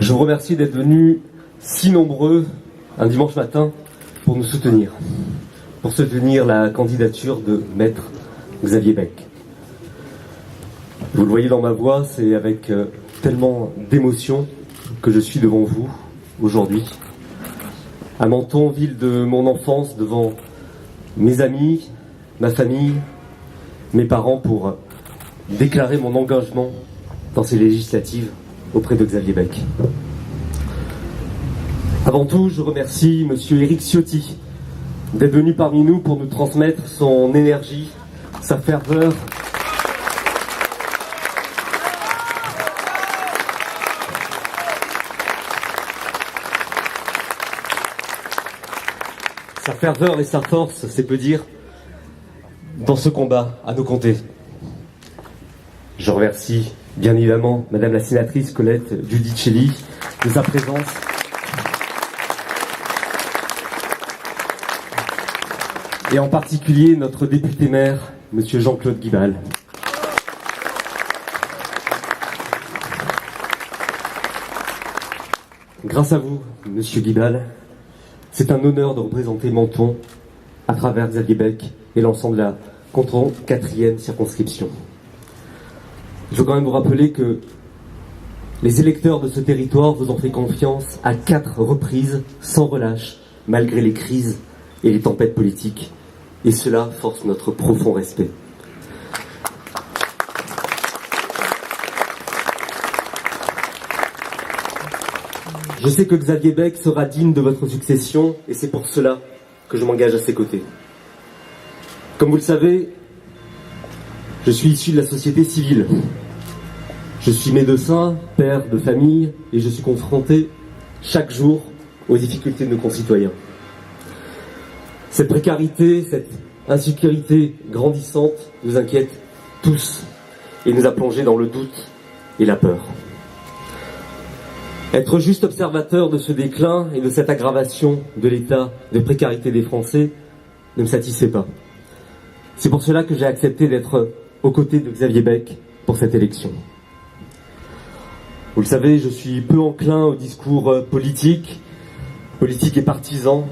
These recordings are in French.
Je vous remercie d'être venus si nombreux un dimanche matin pour nous soutenir, pour soutenir la candidature de Maître Xavier Bèque. Vous le voyez dans ma voix, c'est avec tellement d'émotion que je suis devant vous aujourd'hui, à Menton, ville de mon enfance, devant mes amis, ma famille, mes parents, pour déclarer mon engagement dans ces législatives auprès de Xavier Bèque. Avant tout, je remercie Monsieur Éric Ciotti d'être venu parmi nous pour nous transmettre son énergie, sa ferveur, et sa force, c'est peu dire, dans ce combat à nos côtés. Je remercie bien évidemment Madame la sénatrice Colette Giudicelli de sa présence. Et en particulier notre député maire, Monsieur Jean-Claude Guibal. Grâce à vous, Monsieur Guibal, c'est un honneur de représenter Menton à travers Xavier Bèque et l'ensemble de la 4e circonscription. Je veux quand même vous rappeler que les électeurs de ce territoire vous ont fait confiance à 4 reprises, sans relâche, malgré les crises et les tempêtes politiques. Et cela force notre profond respect. Je sais que Xavier Bèque sera digne de votre succession et c'est pour cela que je m'engage à ses côtés. Comme vous le savez, je suis issu de la société civile. Je suis médecin, père de famille et je suis confronté chaque jour aux difficultés de nos concitoyens. Cette précarité, cette insécurité grandissante nous inquiète tous et nous a plongés dans le doute et la peur. Être juste observateur de ce déclin et de cette aggravation de l'état de précarité des Français ne me satisfait pas. C'est pour cela que j'ai accepté d'être aux côtés de Xavier Bèque pour cette élection. Vous le savez, je suis peu enclin au discours politique et partisan,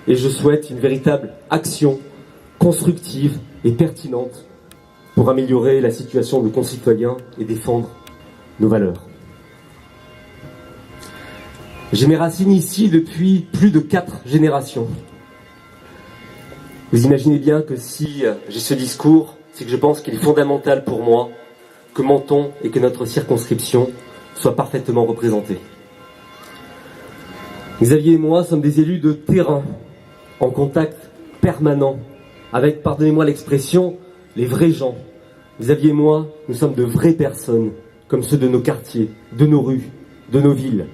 et je souhaite une véritable action constructive et pertinente pour améliorer la situation de nos concitoyens et défendre nos valeurs. J'ai mes racines ici depuis plus de 4 générations. Vous imaginez bien que si j'ai ce discours, c'est que je pense qu'il est fondamental pour moi que Menton et que notre circonscription soient parfaitement représentés. Xavier et moi sommes des élus de terrain, en contact permanent avec, pardonnez-moi l'expression, les vrais gens. Xavier et moi, nous sommes de vraies personnes, comme ceux de nos quartiers, de nos rues, de nos villes.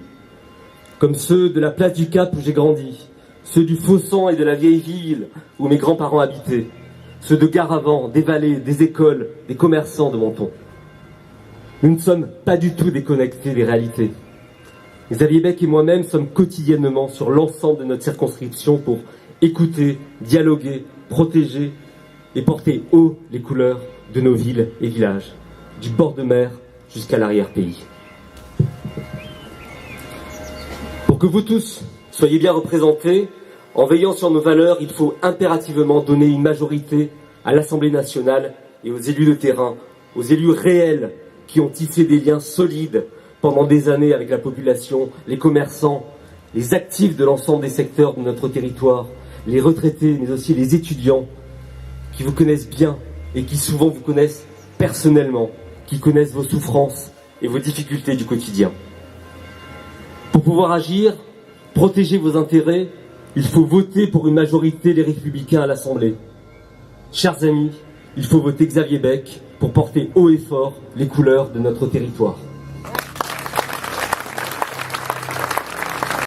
Comme ceux de la place du Cap où j'ai grandi, ceux du Faucon et de la vieille ville où mes grands-parents habitaient, ceux de Garavant, des vallées, des écoles, des commerçants de Menton. Nous ne sommes pas du tout déconnectés des réalités. Xavier Bèque et moi-même sommes quotidiennement sur l'ensemble de notre circonscription pour écouter, dialoguer, protéger et porter haut les couleurs de nos villes et villages, du bord de mer jusqu'à l'arrière-pays. Pour que vous tous soyez bien représentés, en veillant sur nos valeurs, il faut impérativement donner une majorité à l'Assemblée nationale et aux élus de terrain, aux élus réels qui ont tissé des liens solides pendant des années avec la population, les commerçants, les actifs de l'ensemble des secteurs de notre territoire, les retraités, mais aussi les étudiants qui vous connaissent bien et qui souvent vous connaissent personnellement, qui connaissent vos souffrances et vos difficultés du quotidien. Pour pouvoir agir, protéger vos intérêts, il faut voter pour une majorité des Républicains à l'Assemblée. Chers amis, il faut voter Xavier Bèque pour porter haut et fort les couleurs de notre territoire.